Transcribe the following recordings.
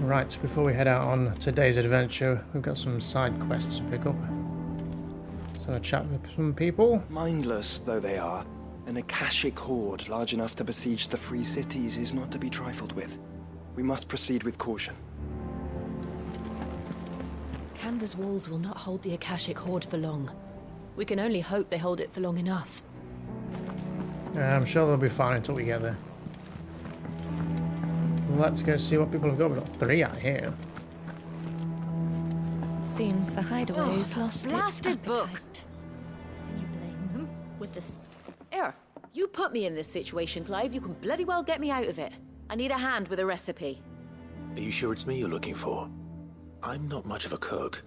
Right, before we head out on today's adventure, we've got some side quests to pick up. So a chat with some people. Mindless though they are, an Akashic horde large enough to besiege the free cities is not to be trifled with. We must proceed with caution. Canva's walls will not hold the Akashic horde for long. We can only hope they hold it for long enough. I'm sure they'll be fine until we get there. Let's go see what people have got. We've got 3 out here. Seems the hideaway's lost its blasted book. appetite. Can you blame them? With this... Here, you put me in this situation, Clive. You can bloody well get me out of it. I need a hand with a recipe. Are you sure it's me you're looking for? I'm not much of a cook.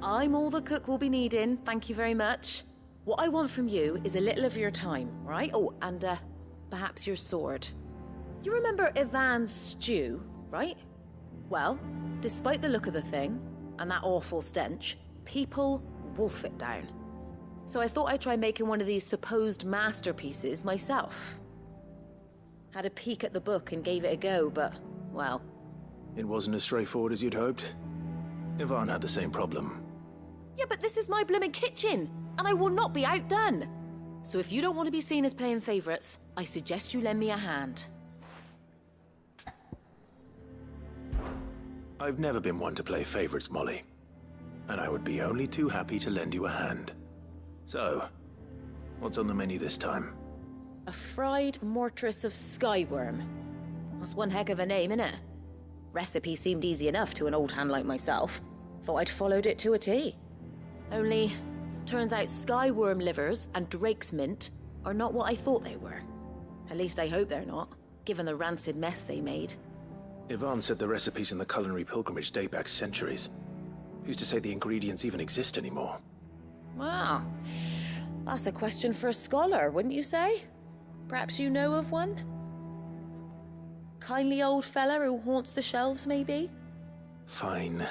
I'm all the cook will be needing, thank you very much. What I want from you is a little of your time, right? Oh, and perhaps your sword. You remember Ivan's stew, right? Well, despite the look of the thing, and that awful stench, people wolf it down. So I thought I'd try making one of these supposed masterpieces myself. Had a peek at the book and gave it a go, but, well... It wasn't as straightforward as you'd hoped. Ivan had the same problem. Yeah, but this is my blimmin' kitchen, and I will not be outdone. So if you don't want to be seen as playing favourites, I suggest you lend me a hand. I've never been one to play favorites, Molly. And I would be only too happy to lend you a hand. So, what's on the menu this time? A fried mortress of skyworm. That's one heck of a name, innit? Recipe seemed easy enough to an old hand like myself. Thought I'd followed it to a T. Only, turns out skyworm livers and drake's mint are not what I thought they were. At least I hope they're not, given the rancid mess they made. Ivan said the recipes in the culinary pilgrimage date back centuries. Who's to say the ingredients even exist anymore? Wow. That's a question for a scholar, wouldn't you say? Perhaps you know of one? Kindly old fella who haunts the shelves, maybe? Fine.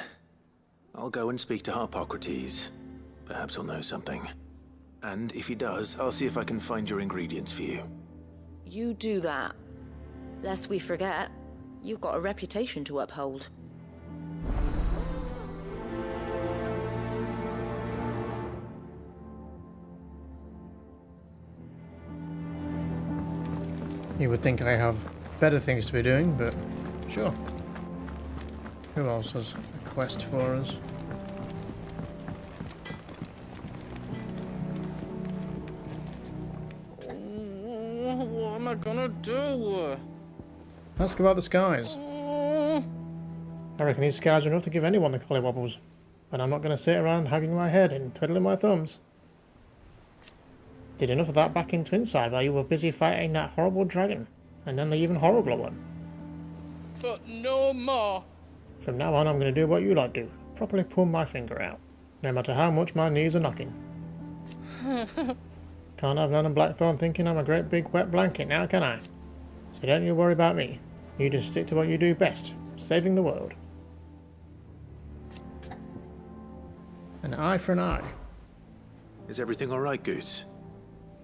I'll go and speak to Harpocrates. Perhaps he'll know something. And if he does, I'll see if I can find your ingredients for you. You do that. Lest we forget, you've got a reputation to uphold. You would think I have better things to be doing, but sure. Who else has a quest for us? What am I gonna do? Ask about the skies. I reckon these skies are enough to give anyone the collywobbles. But I'm not going to sit around hugging my head and twiddling my thumbs. Did enough of that back in Twinside while you were busy fighting that horrible dragon. And then the even horribler one. But no more. From now on I'm going to do what you lot do. Properly pull my finger out. No matter how much my knees are knocking. Can't have none of Blackthorn thinking I'm a great big wet blanket now, can I? So don't you worry about me. You just stick to what you do best. Saving the world. An eye for an eye. Is everything all right, Goots?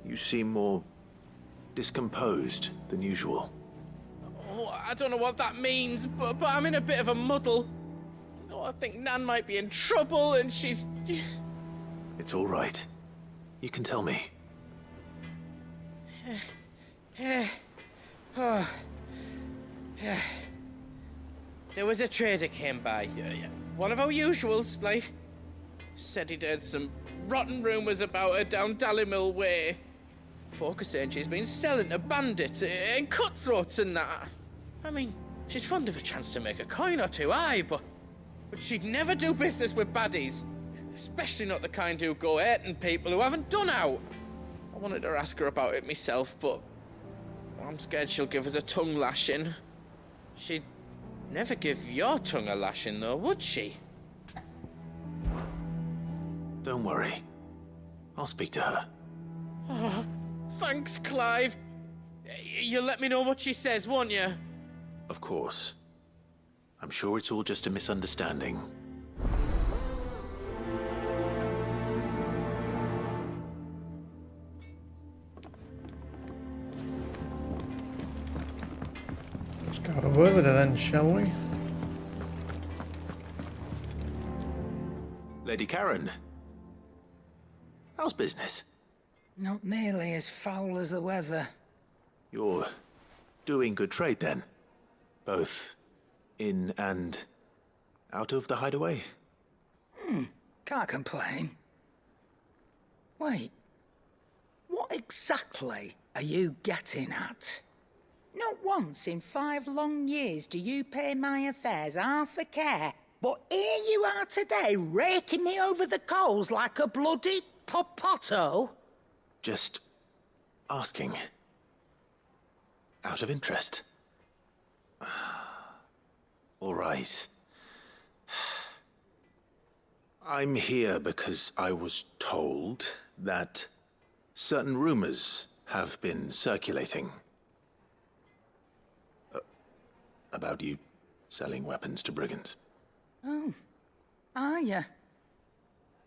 You seem more discomposed than usual. Oh, I don't know what that means, but I'm in a bit of a muddle. Oh, I think Nan might be in trouble and she's... It's all right. You can tell me. Oh. There was a trader came by. One of our usuals, like... Said he'd heard some rotten rumours about her down Dallymill Way. Folk are saying she's been selling to bandits and cutthroats and that. I mean, she's fond of a chance to make a coin or two, aye, but she'd never do business with baddies. Especially not the kind who go hurting people who haven't done out. I wanted to ask her about it myself, but I'm scared she'll give us a tongue lashing. She'd never give your tongue a lashing, though, would she? Don't worry. I'll speak to her. Oh, thanks, Clive. You'll let me know what she says, won't you? Of course. I'm sure it's all just a misunderstanding. Let's go have a word with her then, shall we? Lady Karen. How's business? Not nearly as foul as the weather. You're doing good trade then? Both in and out of the hideaway? Can't complain. Wait. What exactly are you getting at? Not once in 5 long years do you pay my affairs half a care, but here you are today, raking me over the coals like a bloody popoto? Just asking. Out of interest. All right. I'm here because I was told that certain rumors have been circulating. About you selling weapons to brigands. Oh, are ya?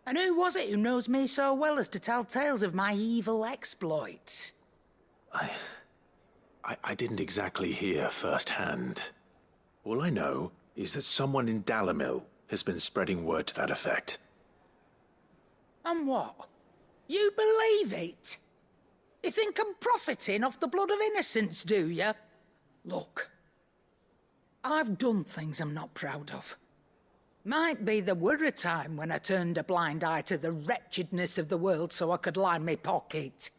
And who was it who knows me so well as to tell tales of my evil exploits? I didn't exactly hear firsthand. All I know is that someone in Dalimil has been spreading word to that effect. And what? You believe it? You think I'm profiting off the blood of innocents, do you? Look, I've done things I'm not proud of. Might be there were a time when I turned a blind eye to the wretchedness of the world so I could line my pocket.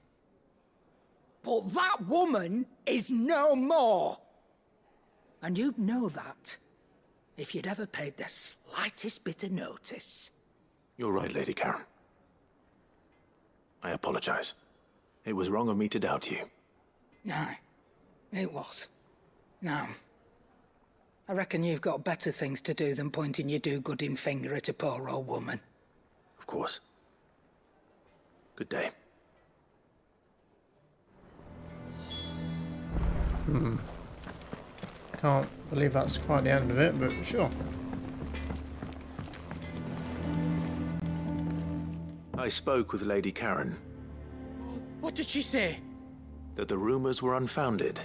But that woman is no more. And you'd know that if you'd ever paid the slightest bit of notice. You're right, Lady Karen. I apologize. It was wrong of me to doubt you. No, it was. Now, I reckon you've got better things to do than pointing your do-gooding finger at a poor old woman. Of course. Good day. Can't believe that's quite the end of it, but sure. I spoke with Lady Karen. What did she say? That the rumors were unfounded,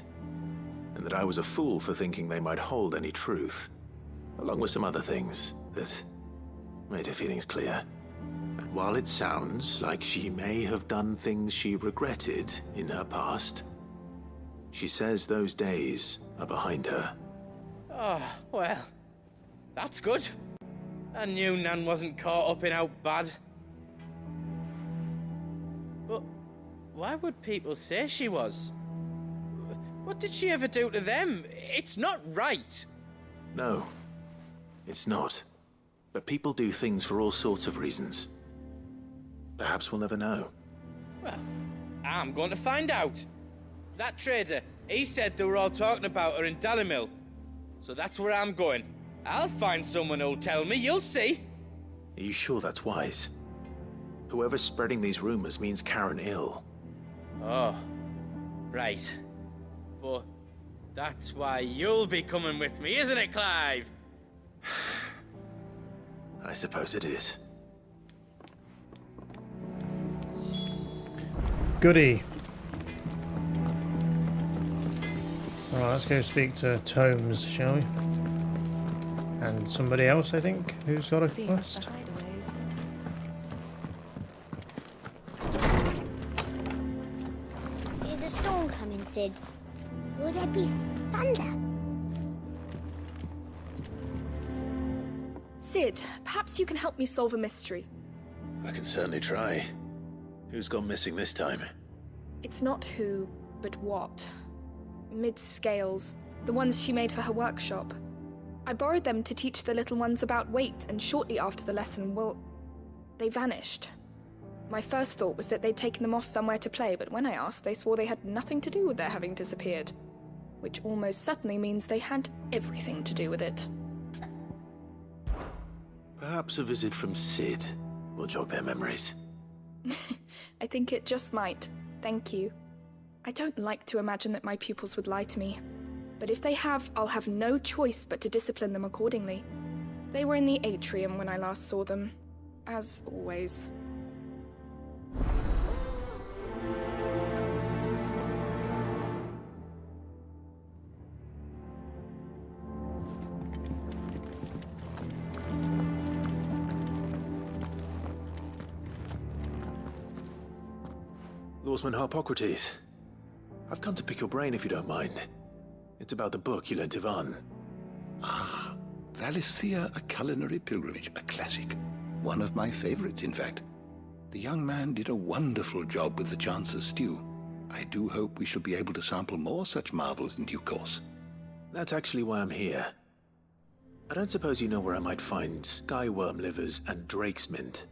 and that I was a fool for thinking they might hold any truth, along with some other things that made her feelings clear. And while it sounds like she may have done things she regretted in her past, she says those days are behind her. Oh, well, that's good. I knew Nan wasn't caught up in out bad. But why would people say she was? What did she ever do to them? It's not right. No, it's not. But people do things for all sorts of reasons. Perhaps we'll never know. Well, I'm going to find out. That trader, he said they were all talking about her in Dalimil. So that's where I'm going. I'll find someone who'll tell me, you'll see. Are you sure that's wise? Whoever's spreading these rumors means Karen ill. Oh, right. But that's why you'll be coming with me, isn't it, Clive? I suppose it is. Goody. Alright, let's go speak to Tomes, shall we? And somebody else, I think, who's got a quest. Is a storm coming, Sid? Will there be thunder? Sid, perhaps you can help me solve a mystery. I can certainly try. Who's gone missing this time? It's not who, but what. Mid-scales, the ones she made for her workshop. I borrowed them to teach the little ones about weight, and shortly after the lesson, well, they vanished. My first thought was that they'd taken them off somewhere to play, but when I asked, they swore they had nothing to do with their having disappeared. Which almost certainly means they had everything to do with it. Perhaps a visit from Sid will jog their memories. I think it just might. Thank you. I don't like to imagine that my pupils would lie to me. But if they have, I'll have no choice but to discipline them accordingly. They were in the atrium when I last saw them, as always. Lawsman Harpocrates. I've come to pick your brain if you don't mind. It's about the book you lent Ivan. Ah, Valisthea, A Culinary Pilgrimage, a classic. One of my favorites, in fact. The young man did a wonderful job with the Chance's stew. I do hope we shall be able to sample more such marvels in due course. That's actually why I'm here. I don't suppose you know where I might find skyworm livers and drake's mint.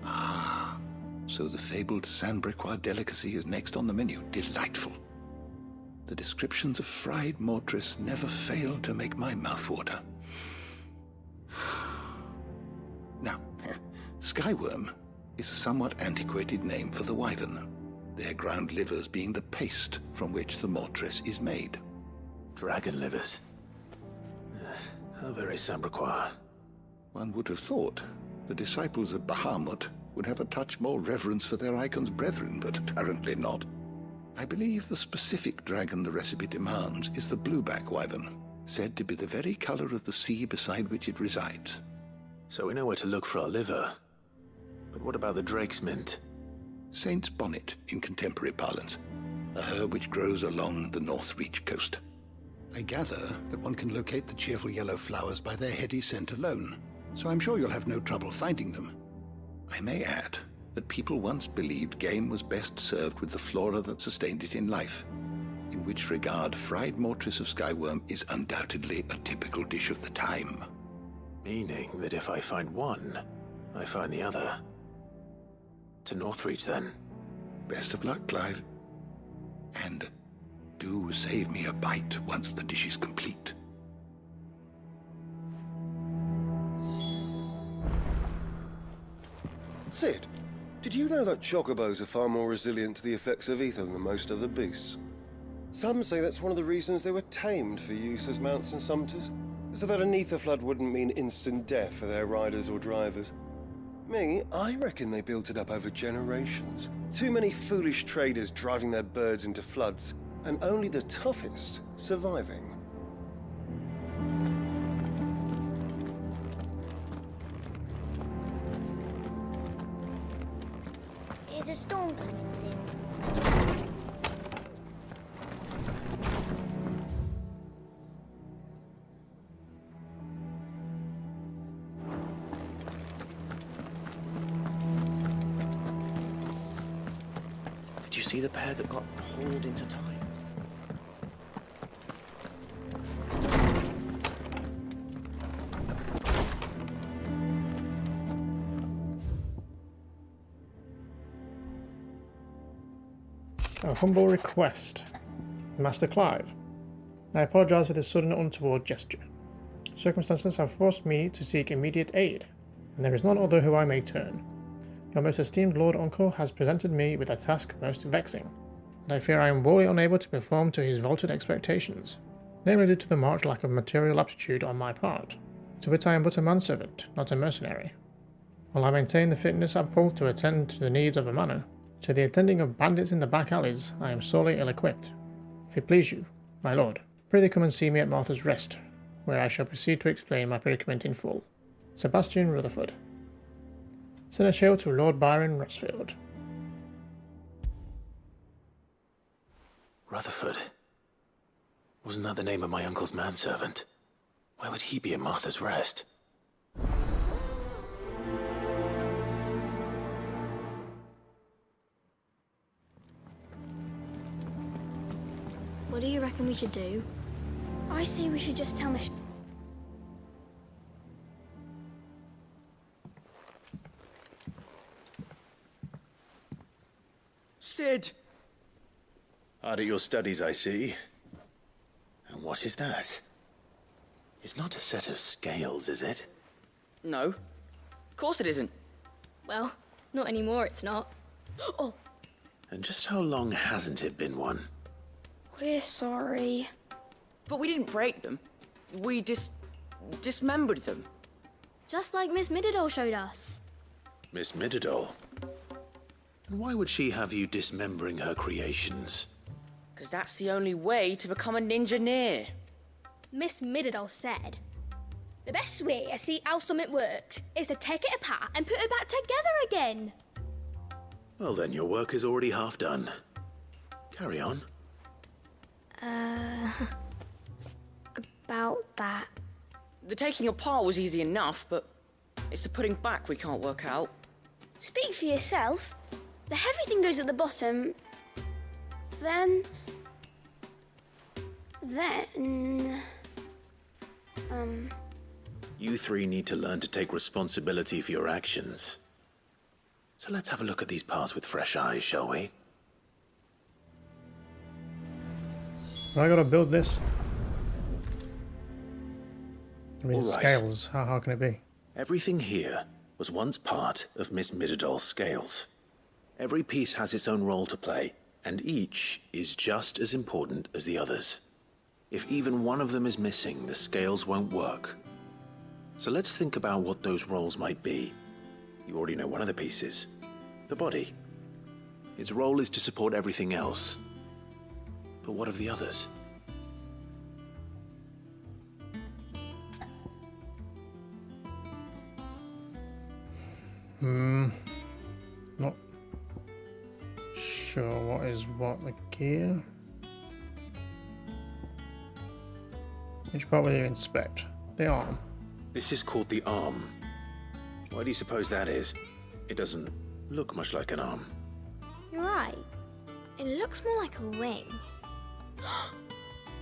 Ah, so the fabled Sanbriquois delicacy is next on the menu. Delightful. The descriptions of fried mortress never fail to make my mouth water. Now, skyworm is a somewhat antiquated name for the wyvern, their ground livers being the paste from which the mortress is made. Dragon livers. How very Sanbriquois. One would have thought the disciples of Bahamut would have a touch more reverence for their icon's brethren, but apparently not. I believe the specific dragon the recipe demands is the blueback wyvern, said to be the very color of the sea beside which it resides. So we know where to look for our liver. But what about the drake's mint? Saint's bonnet in contemporary parlance, a herb which grows along the North Reach coast. I gather that one can locate the cheerful yellow flowers by their heady scent alone, so I'm sure you'll have no trouble finding them. I may add that people once believed game was best served with the flora that sustained it in life, in which regard fried mortress of skyworm is undoubtedly a typical dish of the time. Meaning that if I find one, I find the other. To Northreach, then. Best of luck, Clive. And do save me a bite once the dish is complete. Sid, did you know that chocobos are far more resilient to the effects of ether than most other beasts? Some say that's one of the reasons they were tamed for use as mounts and sumpters, so that an ether flood wouldn't mean instant death for their riders or drivers. Me, I reckon they built it up over generations. Too many foolish traders driving their birds into floods, and only the toughest surviving. Is a storm coming soon? Did you see the pair that got hauled into time? A humble request. Master Clive, I apologize for this sudden untoward gesture. Circumstances have forced me to seek immediate aid, and there is none other who I may turn. Your most esteemed Lord Uncle has presented me with a task most vexing, and I fear I am wholly unable to perform to his vaulted expectations, namely due to the marked lack of material aptitude on my part. To which I am but a manservant, not a mercenary. While I maintain the fitness ample to attend to the needs of a manor, to the attending of bandits in the back alleys, I am sorely ill-equipped. If it please you, my lord, prithee come and see me at Martha's Rest, where I shall proceed to explain my predicament in full. Sebastian Rutherford. Seneschal to Lord Byron Rusfield. Rutherford? Wasn't that the name of my uncle's manservant? Why would he be at Martha's Rest? What do you reckon we should do? I say we should just tell Michelle. Sid! Hard at your studies, I see. And what is that? It's not a set of scales, is it? No. Of course it isn't. Well, not anymore, it's not. Oh! And just how long hasn't it been one? We're sorry. But we didn't break them. We dismembered them. Just like Miss Mididol showed us. Miss Mididol? And why would she have you dismembering her creations? Because that's the only way to become a ninja-neer. Miss Mididol said, the best way to see how something works is to take it apart and put it back together again. Well then, your work is already half done. Carry on. About that. The taking apart was easy enough, but it's the putting back we can't work out. Speak for yourself. The heavy thing goes at the bottom. Then... You three need to learn to take responsibility for your actions. So let's have a look at these parts with fresh eyes, shall we? I gotta build this. I mean, All right. scales. How can it be? Everything here was once part of Miss Midadol's scales. Every piece has its own role to play, and each is just as important as the others. If even one of them is missing, the scales won't work. So let's think about what those roles might be. You already know one of the pieces, the body. Its role is to support everything else. But what of the others? Not sure what is what. The gear. Which part will you inspect? The arm. This is called the arm. Why do you suppose that is? It doesn't look much like an arm. You're right. It looks more like a wing.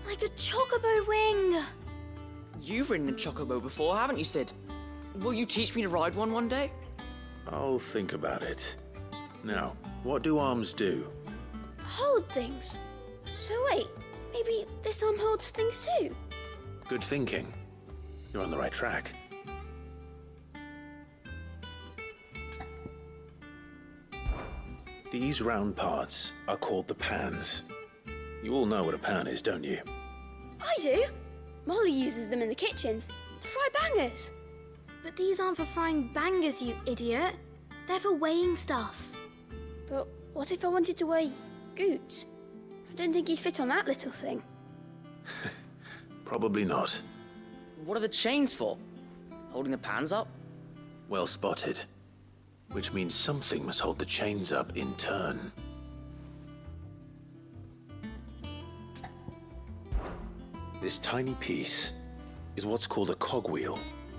Like a chocobo wing! You've ridden a chocobo before, haven't you, Sid? Will you teach me to ride one day? I'll think about it. Now, what do arms do? Hold things. So wait, maybe this arm holds things too? Good thinking. You're on the right track. These round parts are called the pans. You all know what a pan is, don't you? I do. Molly uses them in the kitchens to fry bangers. But these aren't for frying bangers, you idiot. They're for weighing stuff. But what if I wanted to weigh goods? I don't think you'd fit on that little thing. Probably not. What are the chains for? Holding the pans up? Well spotted. Which means something must hold the chains up in turn. This tiny piece is what's called a cogwheel,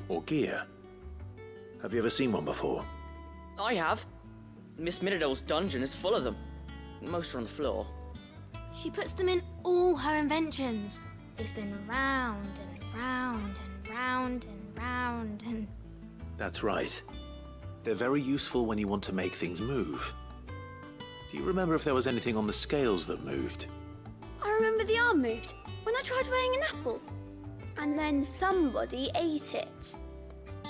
or gear. Have you ever seen one before? I have. Miss Midadol's dungeon is full of them. Most are on the floor. She puts them in all her inventions. They spin round and round and round and round and... That's right. They're very useful when you want to make things move. Do you remember if there was anything on the scales that moved? I remember the arm moved when I tried weighing an apple. And then somebody ate it.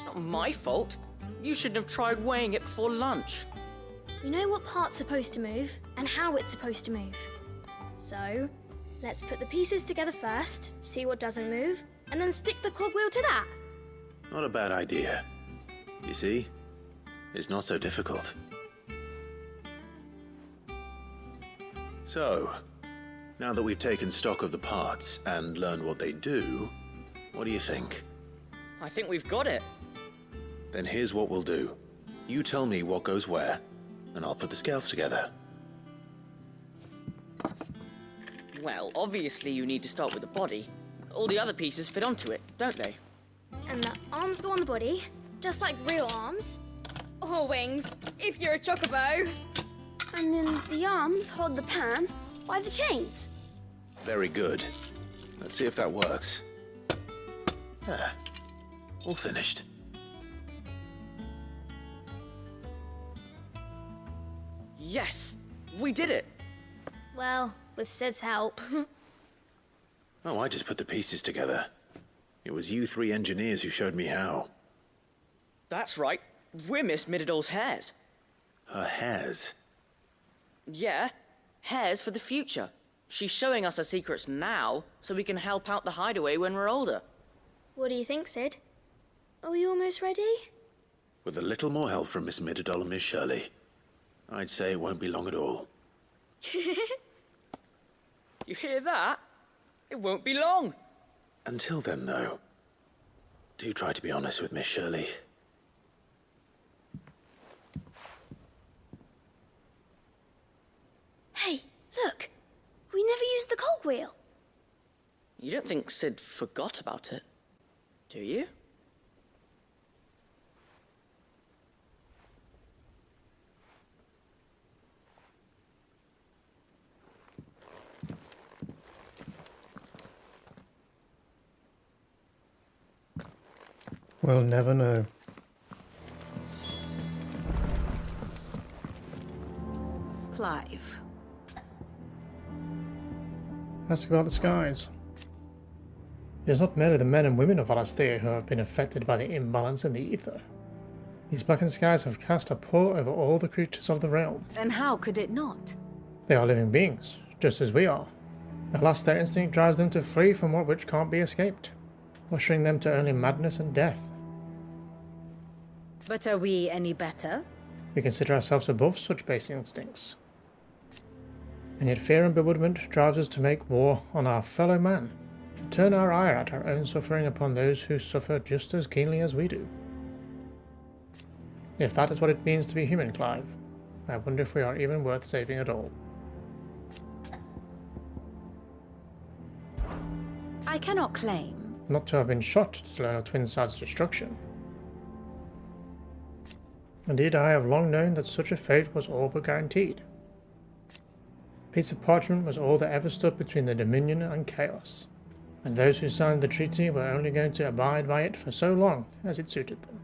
Not my fault. You shouldn't have tried weighing it before lunch. We know what part's supposed to move and how it's supposed to move. So, let's put the pieces together first, see what doesn't move, and then stick the cogwheel to that. Not a bad idea. You see? It's not so difficult. So, now that we've taken stock of the parts and learned what they do, what do you think? I think we've got it. Then here's what we'll do. You tell me what goes where, and I'll put the scales together. Well, obviously you need to start with the body. All the other pieces fit onto it, don't they? And the arms go on the body, just like real arms. Or wings, if you're a chocobo. And then the arms hold the pans by the chains. Very good. Let's see if that works. Ah, all finished. Yes! We did it! Well, with Sid's help. Oh, I just put the pieces together. It was you three engineers who showed me how. That's right. We're Miss Midadol's hairs. Her hairs? Yeah, hairs for the future. She's showing us her secrets now, so we can help out the hideaway when we're older. What do you think, Sid? Are we almost ready? With a little more help from Miss Midadol and Miss Shirley, I'd say it won't be long at all. You hear that? It won't be long. Until then, though, do try to be honest with Miss Shirley. cogwheel. You don't think Sid forgot about it, do you? We'll never know. Clive. Ask about the skies. It is not merely the men and women of Alastir who have been affected by the imbalance in the ether. These blackened skies have cast a pull over all the creatures of the realm. And how could it not? They are living beings, just as we are. Alas, their instinct drives them to flee from what which can't be escaped, ushering them to only madness and death. But are we any better? We consider ourselves above such base instincts. And yet fear and bewilderment drives us to make war on our fellow man, to turn our ire at our own suffering upon those who suffer just as keenly as we do. If that is what it means to be human, Clive, I wonder if we are even worth saving at all. I cannot claim. Not to have been shot to learn of Twinside's destruction. Indeed, I have long known that such a fate was all but guaranteed. A piece of parchment was all that ever stood between the Dominion and chaos, and those who signed the treaty were only going to abide by it for so long as it suited them.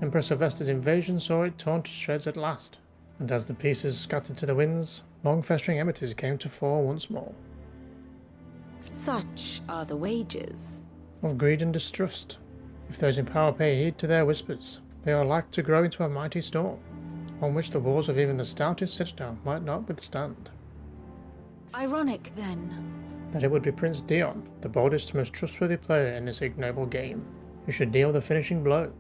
Emperor Sylvester's invasion saw it torn to shreds at last, and as the pieces scattered to the winds, long-festering enmities came to fore once more. Such are the wages. Of greed and distrust. If those in power pay heed to their whispers, they are like to grow into a mighty storm, on which the walls of even the stoutest citadel might not withstand. Ironic, then, That it would be Prince Dion, the boldest, most trustworthy player in this ignoble game, who should deal the finishing blow.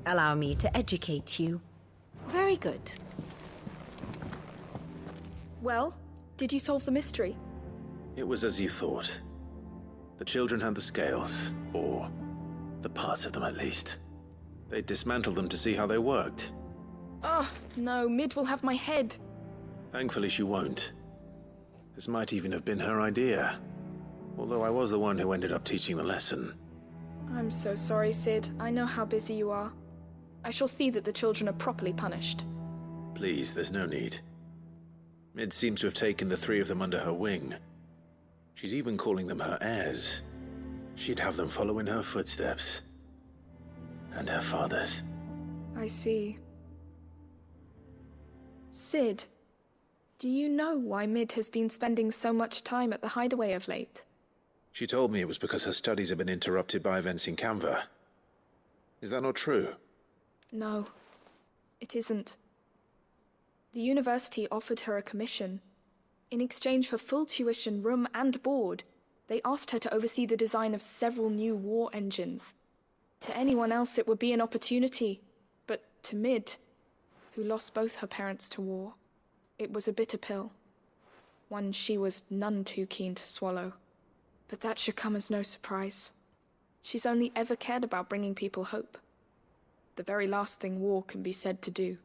allow me to educate you. Very good. Well, did you solve the mystery? It was as you thought. The children had the scales, or the parts of them at least. They dismantled them to see how they worked. Oh, no, Mid will have my head. Thankfully she won't. This might even have been her idea. Although I was the one who ended up teaching the lesson. I'm so sorry, Sid. I know how busy you are. I shall see that the children are properly punished. Please, there's no need. Mid seems to have taken the three of them under her wing. She's even calling them her heirs. She'd have them follow in her footsteps. And her father's. I see. Sid, do you know why Mid has been spending so much time at the hideaway of late? She told me it was because her studies have been interrupted by events in Canva. Is that not true? No, it isn't. The university offered her a commission. In exchange for full tuition, room and board, they asked her to oversee the design of several new war engines. To anyone else it would be an opportunity, but to Mid, who lost both her parents to war, it was a bitter pill. One she was none too keen to swallow. But that should come as no surprise. She's only ever cared about bringing people hope. The very last thing war can be said to do.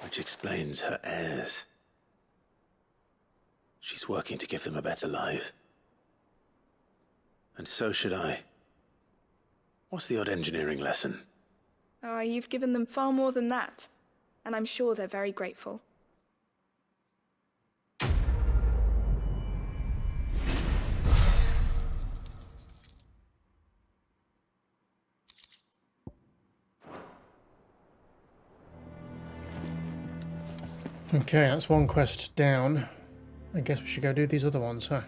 Which explains her heirs. She's working to give them a better life. And so should I. What's the odd engineering lesson? Ah, you've given them far more than that. And I'm sure they're very grateful. Okay, that's one quest down. I guess we should go do these other ones, huh?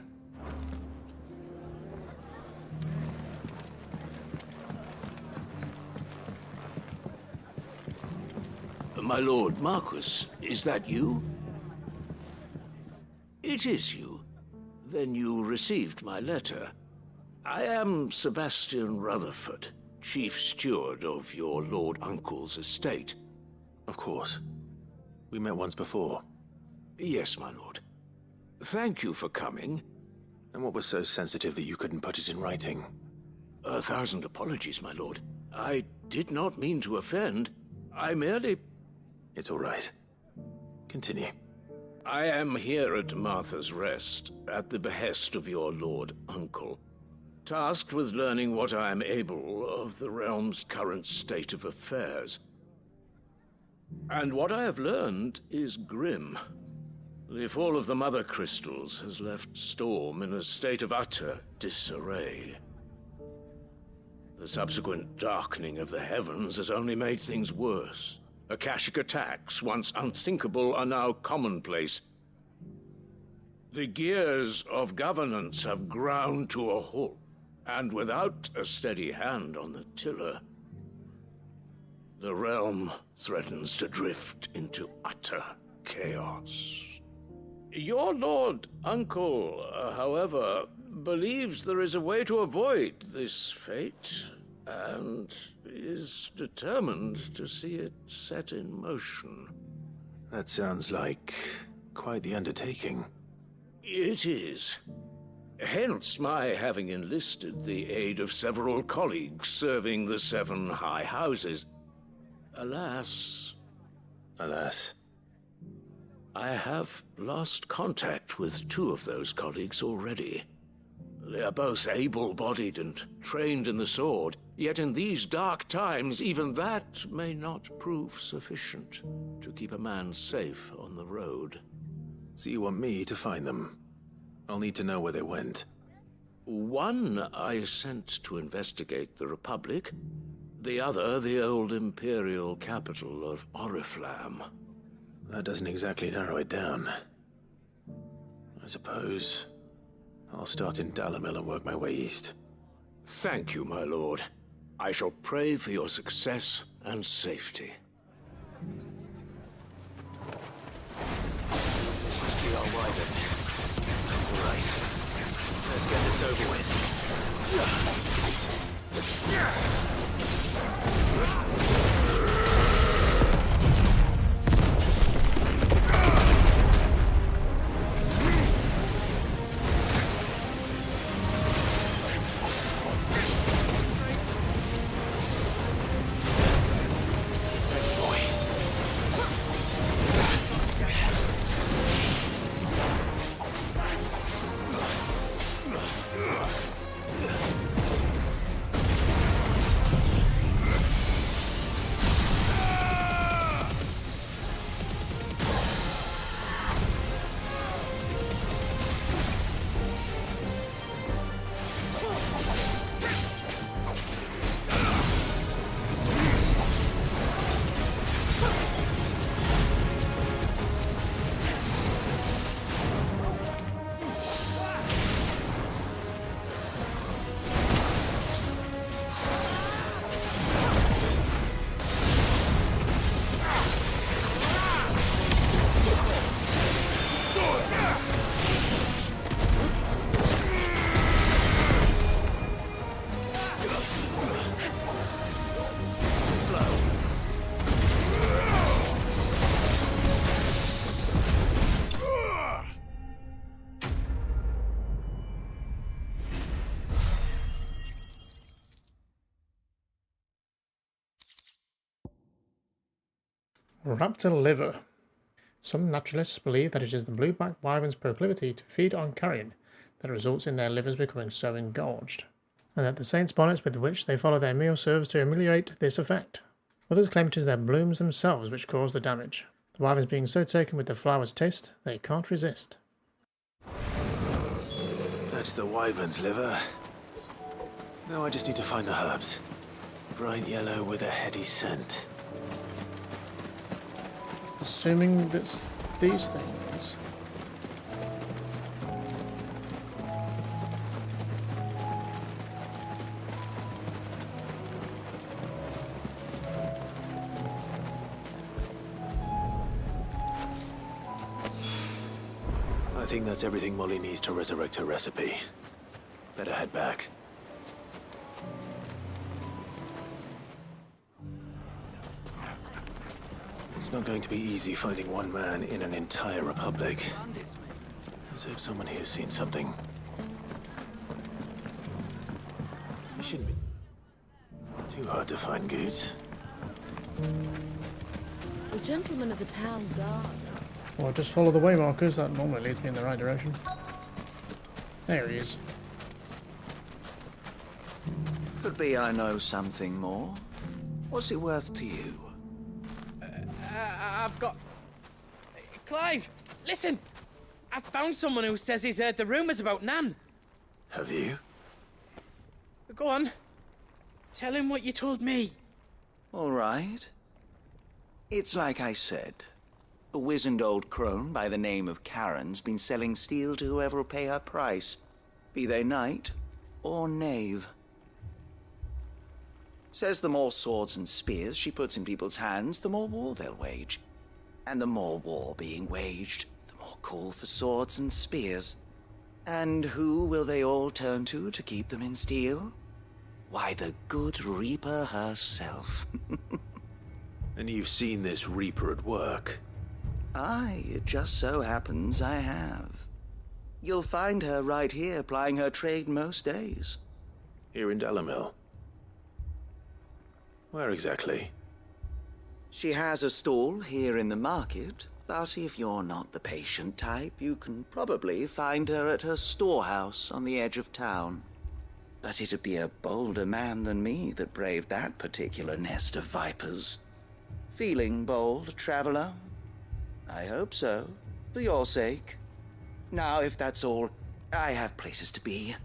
My lord Marquis, is that you? It is you. Then you received my letter. I am Sebastian Rutherford, chief steward of your lord uncle's estate. Of course. We met once before. Yes, my lord. Thank you for coming. And what was so sensitive that you couldn't put it in writing? 1,000 apologies, my lord. I did not mean to offend. I merely... It's all right. Continue. I am here at Martha's Rest, at the behest of your Lord Uncle, tasked with learning what I am able of the realm's current state of affairs. And what I have learned is grim. The fall of the Mother Crystals has left Storm in a state of utter disarray. The subsequent darkening of the heavens has only made things worse. Akashic attacks, once unthinkable, are now commonplace. The gears of governance have ground to a halt, and without a steady hand on the tiller, the realm threatens to drift into utter chaos. Your Lord Uncle, however, believes there is a way to avoid this fate, and is determined to see it set in motion. That sounds like quite the undertaking. It is. Hence my having enlisted the aid of several colleagues serving the 7 high houses. Alas, I have lost contact with 2 of those colleagues already. They are both able-bodied and trained in the sword, yet in these dark times, even that may not prove sufficient to keep a man safe on the road. So you want me to find them? I'll need to know where they went. One I sent to investigate the Republic, the other the old Imperial capital of Oriflamme. That doesn't exactly narrow it down. I suppose I'll start in Dalimil and work my way east. Thank you, my lord. I shall pray for your success and safety. This must be our wyvern. Right. Let's get this over with. Raptor liver. Some naturalists believe that it is the blue-backed wyvern's proclivity to feed on carrion that results in their livers becoming so engorged, and that the saint's bonnets with which they follow their meal serves to ameliorate this effect. Others claim it is their blooms themselves which cause the damage, the wyverns being so taken with the flower's taste they can't resist. That's the wyvern's liver. Now I just need to find the herbs. Bright yellow with a heady scent. Assuming that's these things. I think that's everything Molly needs to resurrect her recipe. Better head back. It's not going to be easy finding one man in an entire republic. Let's hope someone here's seen something. It shouldn't be too hard to find goods. The gentleman of the town guard Or just follow the way markers, that normally leads me in the right direction. There he is. Could be I know something more. What's it worth to you? I've got... Clive, listen! I've found someone who says he's heard the rumours about Nan. Have you? Go on. Tell him what you told me. All right. It's like I said. A wizened old crone by the name of Karen's been selling steel to whoever will pay her price, be they knight or knave. Says the more swords and spears she puts in people's hands, the more war they'll wage. And the more war being waged, the more call for swords and spears. And who will they all turn to keep them in steel? Why, the good Reaper herself. And you've seen this Reaper at work? Aye, it just so happens I have. You'll find her right here plying her trade most days. Here in Dalimil? Where exactly? She has a stall here in the market, but if you're not the patient type, you can probably find her at her storehouse on the edge of town. But it'd be a bolder man than me that braved that particular nest of vipers. Feeling bold, traveler? I hope so, for your sake. Now, if that's all, I have places to be.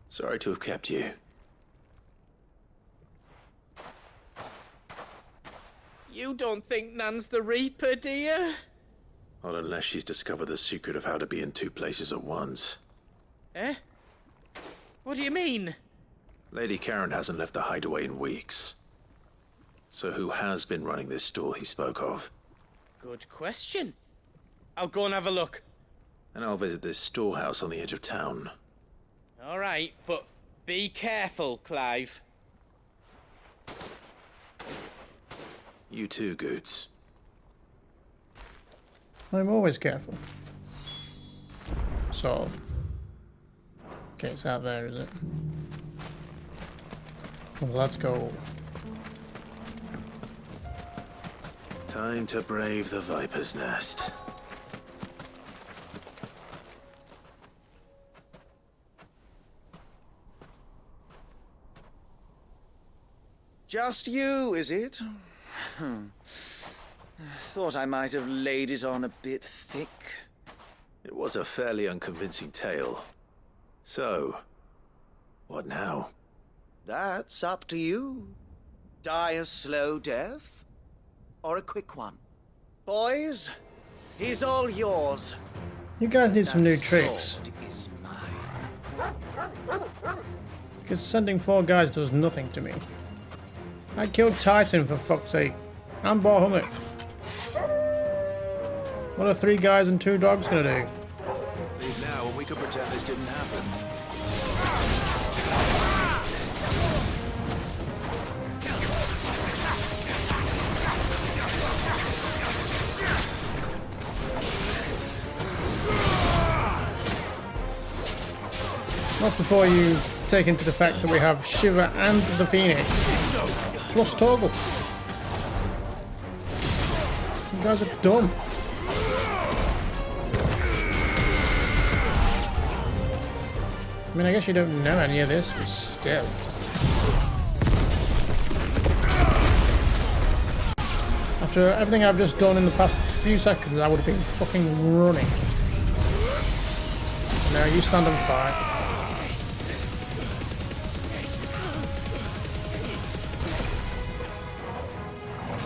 Sorry to have kept you. You don't think Nan's the Reaper, do you? Not unless she's discovered the secret of how to be in two places at once. Eh? What do you mean? Lady Karen hasn't left the hideaway in weeks. So who has been running this stall he spoke of? Good question. I'll go and have a look. And I'll visit this storehouse on the edge of town. All right, but be careful, Clive. You too, Goots. I'm always careful. Sort of. Okay, it's out there, is it? Well, let's go. Time to brave the Viper's Nest. Just you, is it? Thought I might have laid it on a bit thick. It was a fairly unconvincing tale. So, what now? That's up to you. Die a slow death, or a quick one. Boys, he's all yours. You guys need some new tricks. Sword is mine. Because sending 4 guys does nothing to me. I killed Titan for fuck's sake. And Bahamut. What are 3 guys and 2 dogs gonna do? Leave now and we could pretend this didn't happen. That's before you take into the fact that we have Shiva and the Phoenix. Plus Torgal. You guys are dumb. I mean, I guess you don't know any of this, but still. After everything I've just done in the past few seconds, I would have been fucking running. Now you stand and fight.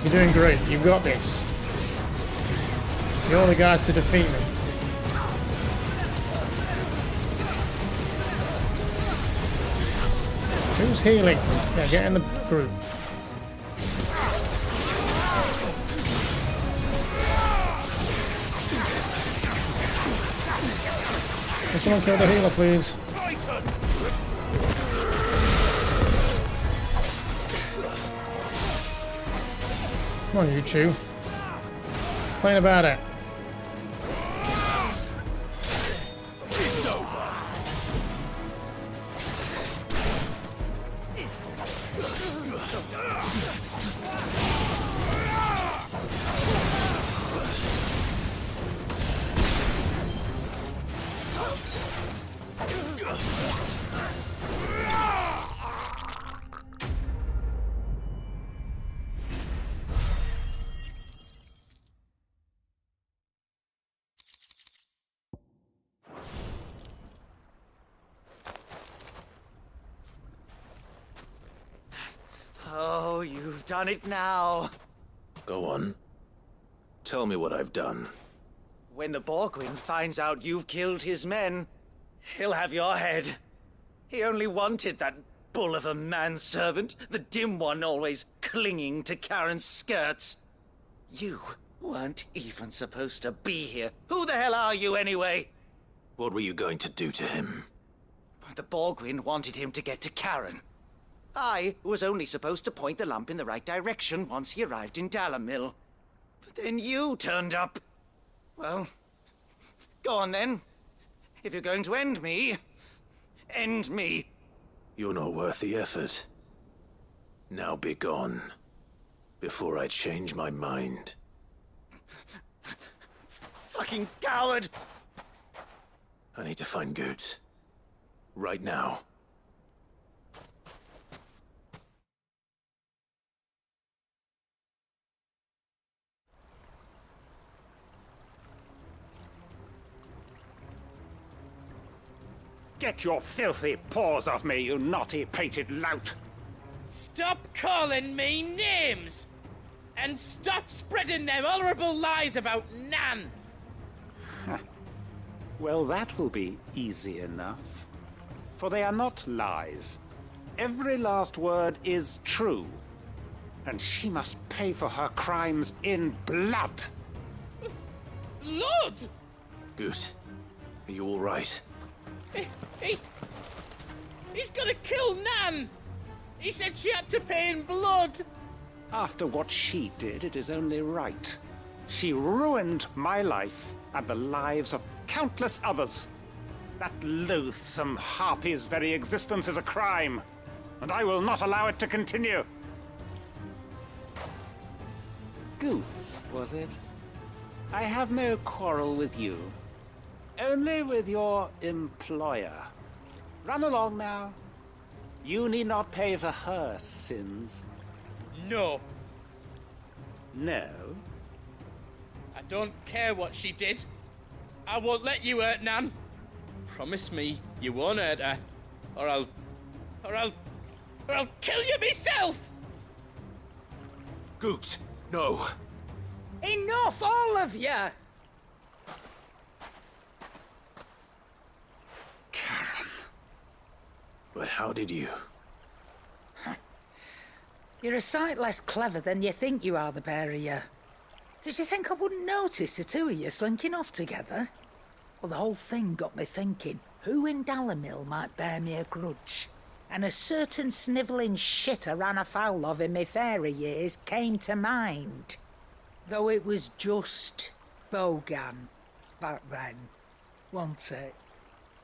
You're doing great. You've got this. You're the guys to defeat me. Who's healing? Yeah, get in the group. Can someone kill the healer, please? Come on, you two. Complain about it. It's over. done it now. Go on. Tell me what I've done. When the Borgwyn finds out you've killed his men, he'll have your head. He only wanted that bull of a manservant, the dim one always clinging to Karen's skirts. You weren't even supposed to be here. Who the hell are you anyway? What were you going to do to him? The Borgwyn wanted him to get to Karen. I was only supposed to point the lamp in the right direction once he arrived in Dalamil. But then you turned up. Well, go on then. If you're going to end me, end me. You're not worth the effort. Now be gone, before I change my mind. Fucking coward! I need to find Goots. Right now. Get your filthy paws off me, you naughty-pated lout! Stop calling me names! And stop spreading them horrible lies about Nan! Well, that will be easy enough. For they are not lies. Every last word is true. And she must pay for her crimes in blood. Blood? Goot, are you all right? He's gonna kill Nan! He said she had to pay in blood! After what she did, it is only right. She ruined my life and the lives of countless others. That loathsome harpy's very existence is a crime, and I will not allow it to continue. Goots, was it? I have no quarrel with you. Only with your employer. Run along now. You need not pay for her sins. No. No? I don't care what she did. I won't let you hurt Nan. Promise me you won't hurt her, or I'll kill you myself! Goots, no. Enough, all of you! But how did you? You're a sight less clever than you think you are, the pair of you. Did you think I wouldn't notice the two of you slinking off together? Well, the whole thing got me thinking, who in Dalamil might bear me a grudge? And a certain snivelling shit I ran afoul of in my fairy years came to mind. Though it was just Bogan back then, wasn't it?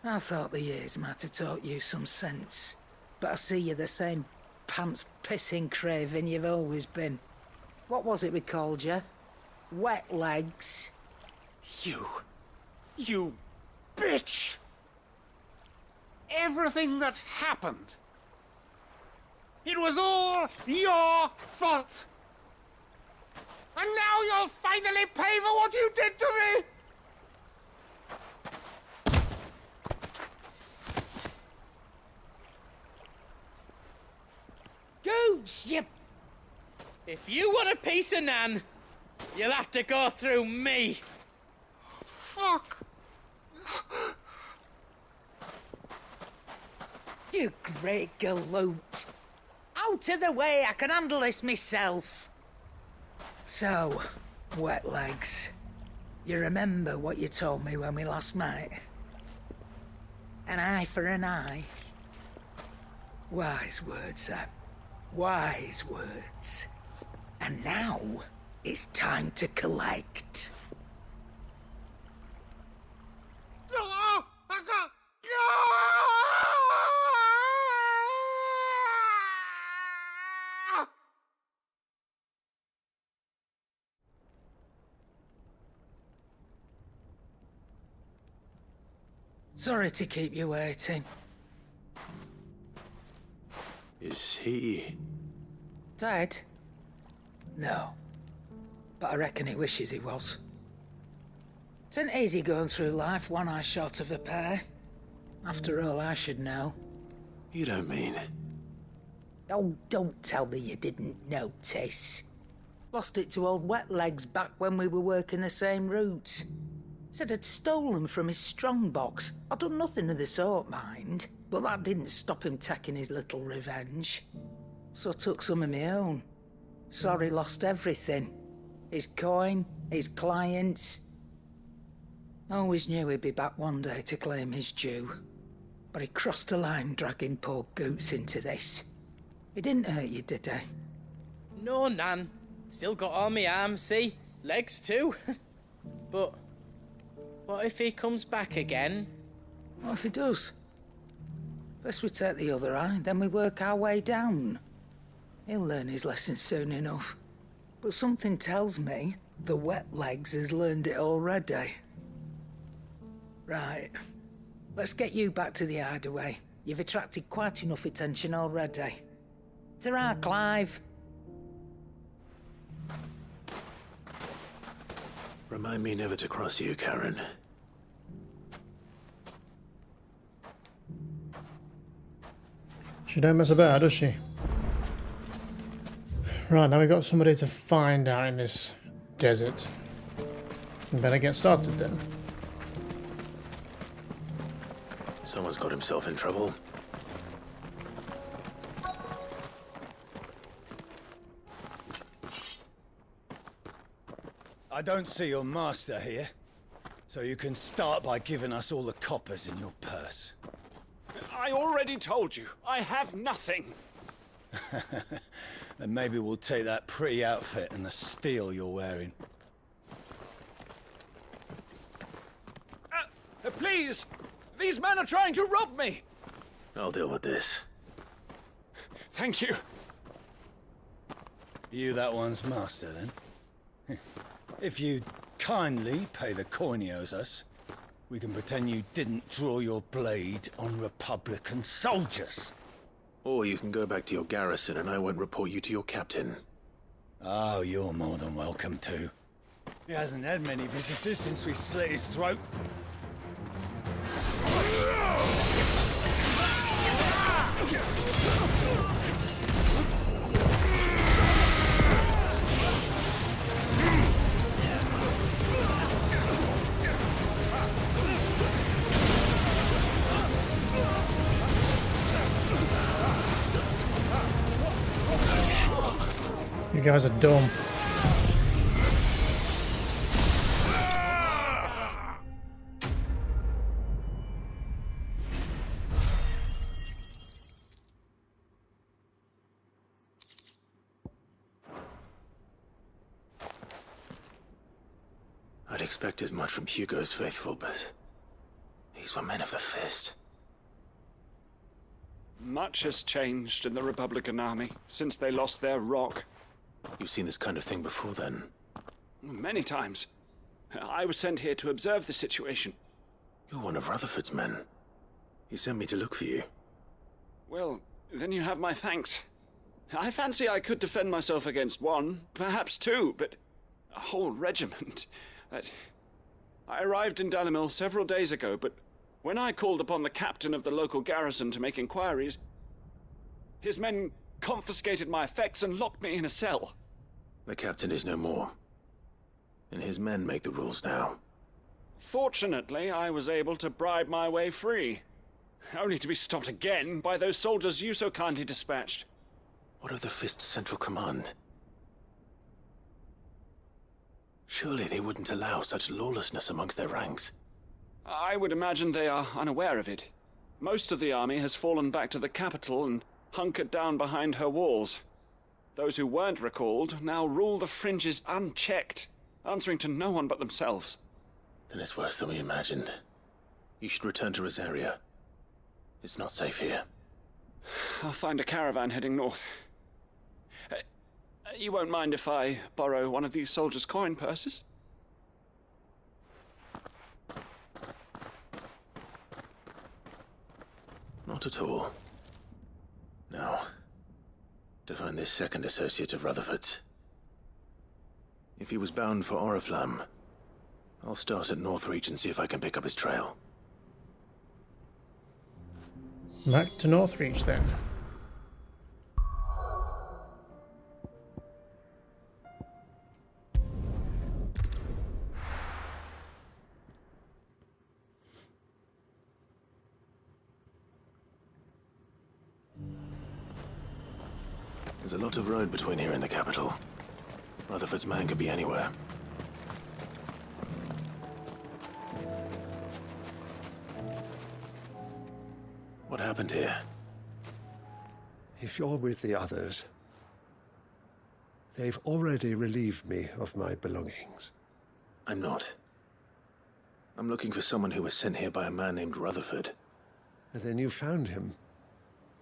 I thought the years might have taught you some sense, but I see you're the same pants-pissing craven you've always been. What was it we called you? Wet legs? You bitch! Everything that happened, it was all your fault! And now you'll finally pay for what you did to me! Goots, you... If you want a piece of Nan, you'll have to go through me. Fuck! You great galoot. Out of the way, I can handle this myself. So, wet legs, you remember what you told me when we last met? An eye for an eye. Wise words, Sam. Wise words. And now, it's time to collect. Sorry to keep you waiting. Is he... Dead? No. But I reckon he wishes he was. It isn't easy going through life one eye short of a pair. After all, I should know. You don't mean... Oh, don't tell me you didn't notice. Lost it to old Wet Legs back when we were working the same routes. Said I'd stolen from his strongbox. I'd done nothing of the sort, mind, but that didn't stop him taking his little revenge. So I took some of my own. Sorry, lost everything. His coin, his clients. Always knew he'd be back one day to claim his due. But he crossed a line dragging poor Goots into this. He didn't hurt you, did he? No, Nan. Still got all my arms, see? Legs too. But what if he comes back again? What if he does? First we take the other eye, then we work our way down. He'll learn his lesson soon enough. But something tells me the Wet Legs has learned it already. Right. Let's get you back to the hideaway. You've attracted quite enough attention already. Ta-ra, Clive. Remind me never to cross you, Karen. She don't mess about, does she? Right, now we've got somebody to find out in this desert. We better get started then. Someone's got himself in trouble. I don't see your master here, so you can start by giving us all the coppers in your purse. I already told you, I have nothing. Then maybe we'll take that pretty outfit and the steel you're wearing. Please! These men are trying to rob me! I'll deal with this. Thank you. You that one's master, then? If you kindly pay the coin he owes us, we can pretend you didn't draw your blade on Republican soldiers. Or you can go back to your garrison and I won't report you to your captain. Oh, you're more than welcome to. He hasn't had many visitors since we slit his throat. You guys are dumb. I'd expect as much from Hugo's faithful, but these were men of the fist. Much has changed in the Republican army since they lost their rock. You've seen this kind of thing before, then? Many times. I was sent here to observe the situation. You're one of Rutherford's men. He sent me to look for you. Well, then you have my thanks. I fancy I could defend myself against one, perhaps two, but a whole regiment. I arrived in Dalimil several days ago, but when I called upon the captain of the local garrison to make inquiries, his men confiscated my effects and locked me in a cell. The captain is no more, and his men make the rules now. Fortunately, I was able to bribe my way free, only to be stopped again by those soldiers you so kindly dispatched. What of the Fist's central command? Surely they wouldn't allow such lawlessness amongst their ranks. I would imagine they are unaware of it. Most of the army has fallen back to the capital and hunkered down behind her walls. Those who weren't recalled now rule the fringes unchecked, answering to no one but themselves. Then it's worse than we imagined. You should return to Rosaria. It's not safe here. I'll find a caravan heading north. You won't mind if I borrow one of these soldiers' coin purses? Not at all. Now, to find this second associate of Rutherford's. If he was bound for Oriflamme, I'll start at Northreach and see if I can pick up his trail. Back to Northreach then. There's a lot of road between here and the capital. Rutherford's man could be anywhere. What happened here? If you're with the others, they've already relieved me of my belongings. I'm not. I'm looking for someone who was sent here by a man named Rutherford. And then you found him.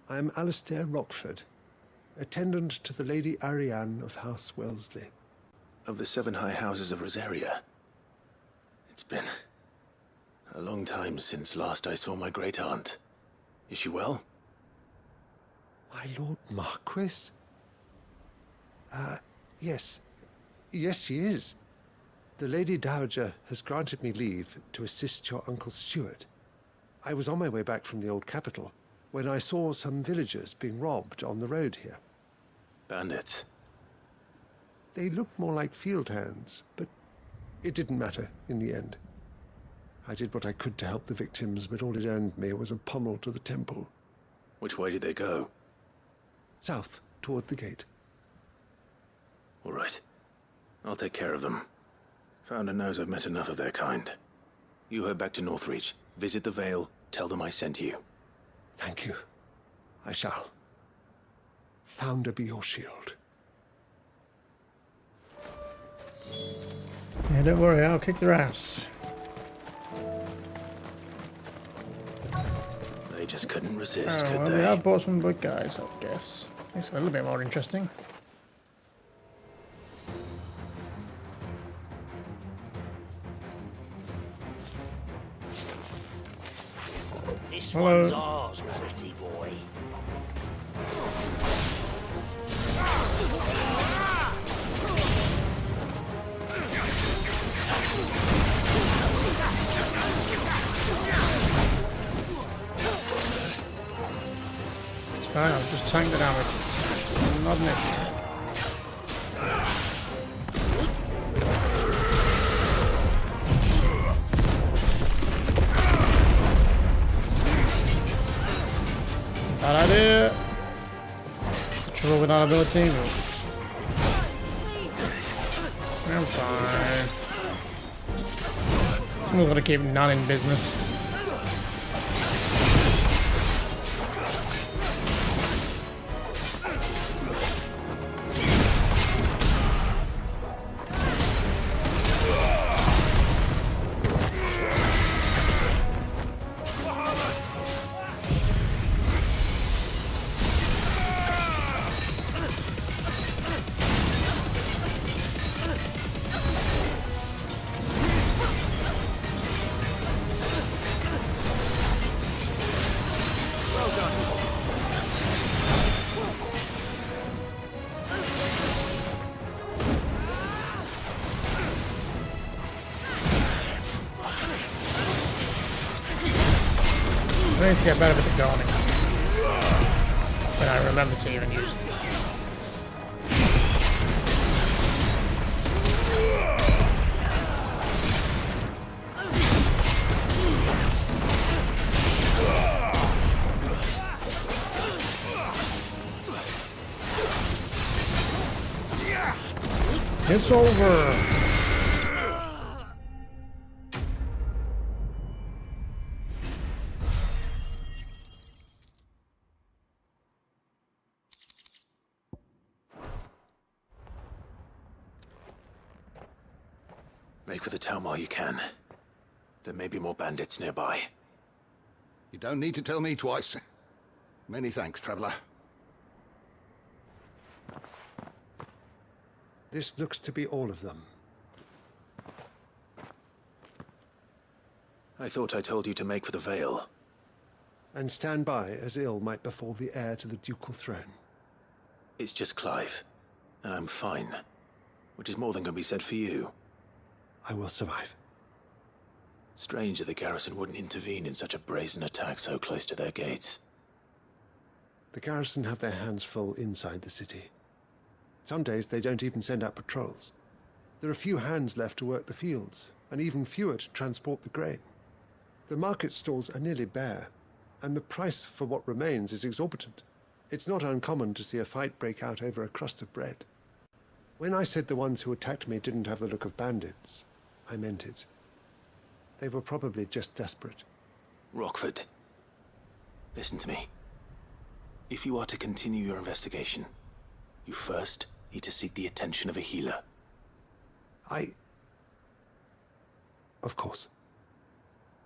I am Alistair Rockford, attendant to the Lady Ariane of House Wellesley. Of the 7 high houses of Rosaria. It's been a long time since last I saw my great-aunt. Is she well? My Lord Marquis? Yes. Yes, she is. The Lady Dowager has granted me leave to assist your Uncle Stuart. I was on my way back from the old capital when I saw some villagers being robbed on the road here. Bandits? They looked more like field hands, but it didn't matter in the end. I did what I could to help the victims, but all it earned me was a pommel to the temple. Which way did they go? South, toward the gate. All right. I'll take care of them. Founder knows I've met enough of their kind. You head back to Northreach, visit the Vale, tell them I sent you. Thank you. I shall. Founder be your shield. Yeah, don't worry, I'll kick their ass. They just couldn't resist, Oh, could well, they? we have bought some good guys, I guess. It's a little bit more interesting. This Hello. one's ours, pretty boy. It's fine, I'll just tank the damage. Not an issue. Bad idea. Trouble with our ability. I'm fine. Someone's got to keep Nan in business. I need to get better with the guarding. But I remember to even use it. It's over. Make for the town while you can. There may be more bandits nearby. You don't need to tell me twice. Many thanks, traveler. This looks to be all of them. I thought I told you to make for the Vale. And stand by as ill might befall the heir to the ducal throne. It's just Clive, and I'm fine. Which is more than can be said for you. I will survive. Strange that the garrison wouldn't intervene in such a brazen attack so close to their gates. The garrison have their hands full inside the city. Some days they don't even send out patrols. There are few hands left to work the fields, and even fewer to transport the grain. The market stalls are nearly bare, and the price for what remains is exorbitant. It's not uncommon to see a fight break out over a crust of bread. When I said the ones who attacked me didn't have the look of bandits, I meant it. They were probably just desperate. Rockford, listen to me. If you are to continue your investigation, you first need to seek the attention of a healer. Of course.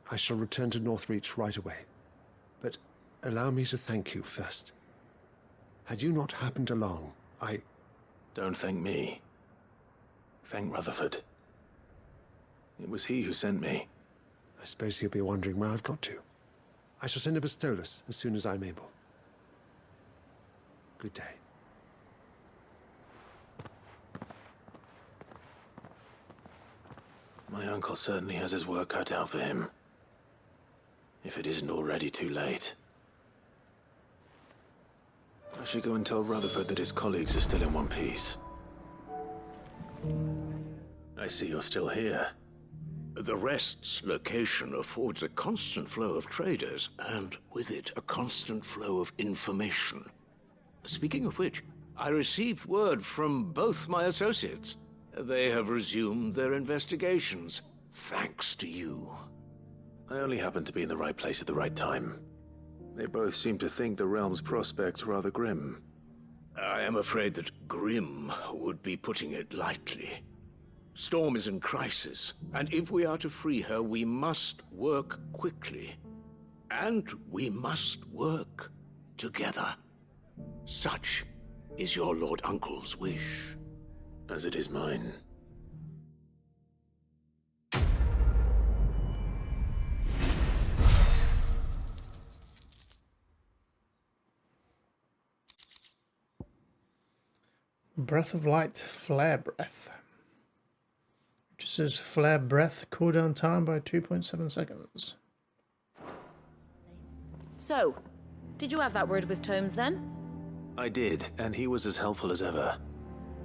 I shall return to Northreach right away. But allow me to thank you first. Had you not happened along, Don't thank me. Thank Rutherford. It was he who sent me. I suppose he'll be wondering where I've got to. I shall send a Pistolus as soon as I'm able. Good day. My uncle certainly has his work cut out for him. If it isn't already too late. I should go and tell Rutherford that his colleagues are still in one piece. I see you're still here. The Rest's location affords a constant flow of traders, and with it, a constant flow of information. Speaking of which, I received word from both my associates. They have resumed their investigations, thanks to you. I only happened to be in the right place at the right time. They both seem to think the realm's prospects rather grim. I am afraid that grim would be putting it lightly. Storm is in crisis, and if we are to free her, we must work quickly. And we must work together. Such is your Lord Uncle's wish. As it is mine. Breath of Light, Flare Breath. Reduces Flare Breath cooldown time by 2.7 seconds. So, did you have that word with Tomes then? I did, and he was as helpful as ever.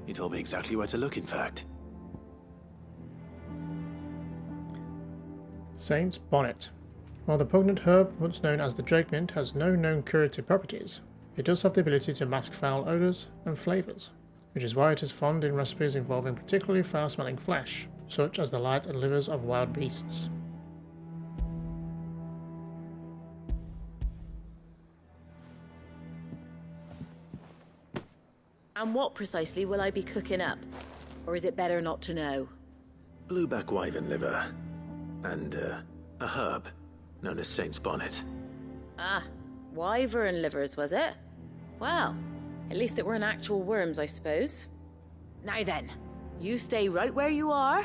He told me exactly where to look, in fact. Saint's Bonnet. While the poignant herb, once known as the Drake Mint, has no known curative properties, it does have the ability to mask foul odours and flavours, which is why it is fond in recipes involving particularly foul-smelling flesh, such as the light and livers of wild beasts. And what precisely will I be cooking up? Or is it better not to know? Blueback wyvern liver. And, a herb known as Saint's Bonnet. Ah, wyvern livers, was it? Well, at least it weren't actual worms, I suppose. Now then, you stay right where you are.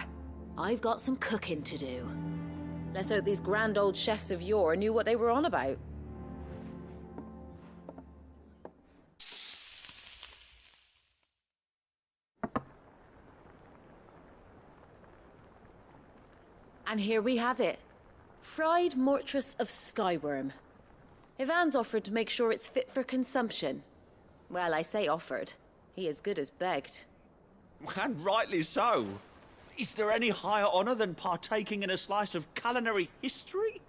I've got some cooking to do. Let's hope these grand old chefs of yore knew what they were on about. And here we have it. Fried mortress of skyworm. Ivan's offered to make sure it's fit for consumption. Well, I say offered. He as good as begged. And rightly so. Is there any higher honor than partaking in a slice of culinary history?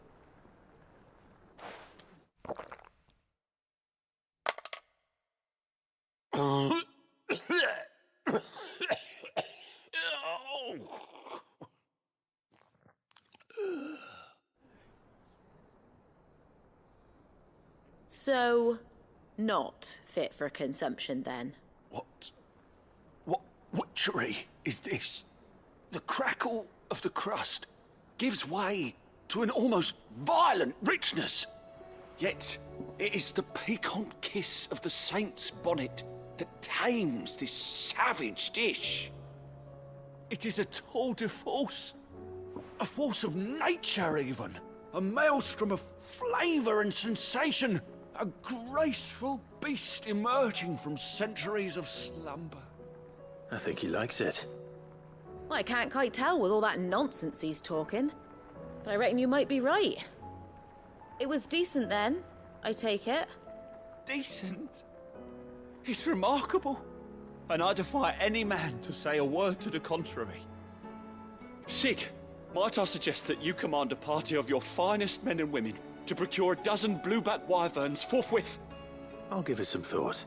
So, not fit for consumption then? What witchery is this? The crackle of the crust gives way to an almost violent richness. Yet, it is the piquant kiss of the Saint's Bonnet that tames this savage dish. It is a tour de force, a force of nature even, a maelstrom of flavour and sensation, a graceful beast emerging from centuries of slumber. I think he likes it. Well, I can't quite tell with all that nonsense he's talking. But I reckon you might be right. It was decent then, I take it. Decent? It's remarkable. And I defy any man to say a word to the contrary. Sid, might I suggest that you command a party of your finest men and women to procure a dozen blueback wyverns forthwith? I'll give it some thought.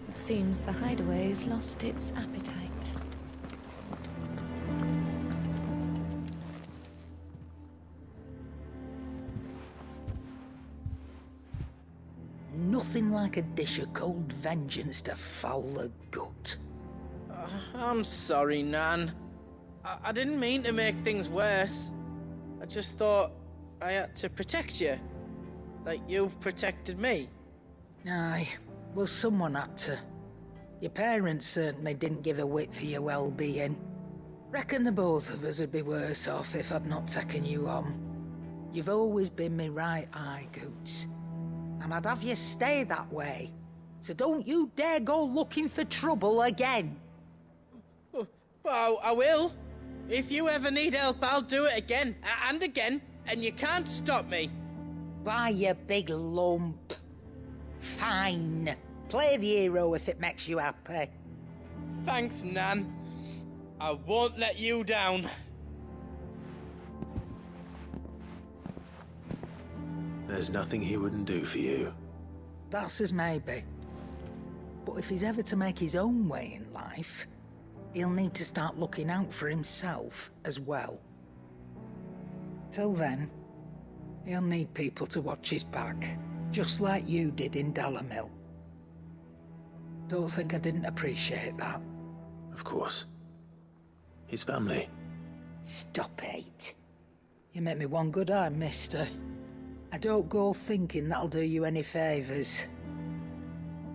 It seems the hideaway's lost its appetite. Nothing like a dish of cold vengeance to foul the gut. I'm sorry, Nan. I didn't mean to make things worse. I just thought I had to protect you. Like you've protected me. Aye, well, someone had to. Your parents certainly didn't give a whit for your well-being. Reckon the both of us would be worse off if I'd not taken you on. You've always been me right eye, Goots. And I'd have you stay that way. So don't you dare go looking for trouble again. Well, I will. If you ever need help, I'll do it again and again, and you can't stop me. Why, you big lump. Fine. Play the hero if it makes you happy. Thanks, Nan. I won't let you down. There's nothing he wouldn't do for you. That's as maybe. But if he's ever to make his own way in life, he'll need to start looking out for himself as well. Till then, he'll need people to watch his back, just like you did in Dalimil. Don't think I didn't appreciate that. Of course. His family. Stop it. You make me one good eye, mister. I don't go thinking that'll do you any favours.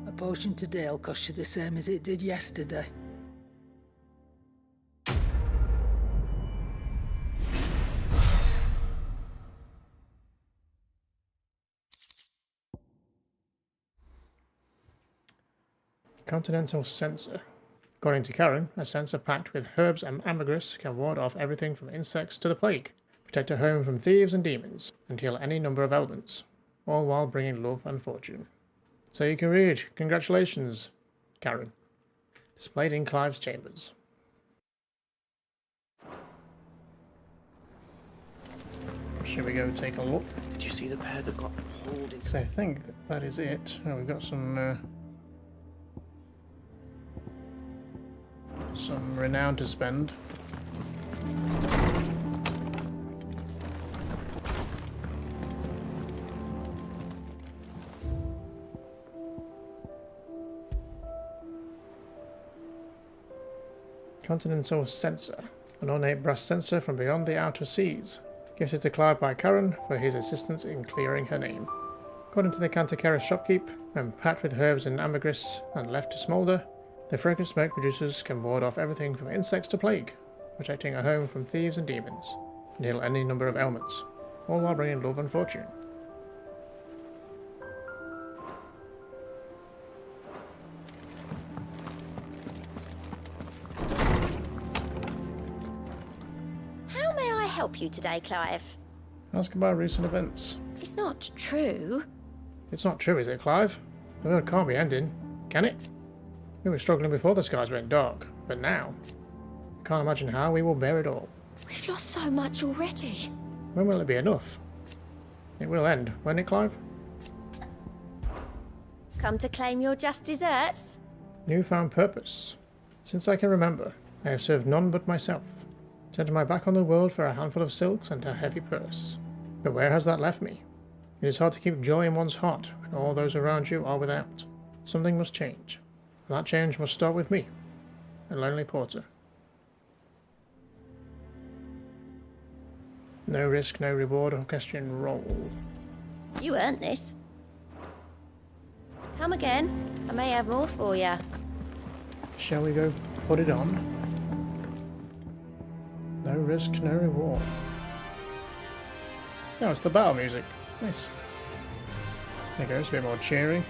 A potion today'll cost you the same as it did yesterday. Continental Sensor. According to Karen, a sensor packed with herbs and ambergris can ward off everything from insects to the plague, protect a home from thieves and demons, and heal any number of ailments, all while bringing love and fortune. So you can read, congratulations, Karen. Displayed in Clive's chambers. Should we go take a look? Did you see the pair that got hauled in? Because I think that is it. Oh, we've got some renown to spend. Continental Sensor, an ornate brass sensor from beyond the outer seas. Gifted to Clive by Karen for his assistance in clearing her name. According to the Canticera shopkeep, when packed with herbs and ambergris and left to smoulder, the fragrant smoke producers can ward off everything from insects to plague, protecting a home from thieves and demons, and heal any number of ailments, all while bringing love and fortune. How may I help you today, Clive? Ask about recent events. It's not true. It's not true, is it, Clive? The world can't be ending, can it? We were struggling before the skies went dark, but now, I can't imagine how we will bear it all. We've lost so much already. When will it be enough? It will end, won't it, Clive? Come to claim your just desserts? Newfound purpose. Since I can remember, I have served none but myself. Turned my back on the world for a handful of silks and a heavy purse. But where has that left me? It is hard to keep joy in one's heart when all those around you are without. Something must change. And that change must start with me, a lonely porter. No risk, no reward, orchestrion roll. You earned this. Come again. I may have more for you. Shall we go put it on? No risk, no reward. No, it's the battle music. Nice. There goes, a bit more cheering.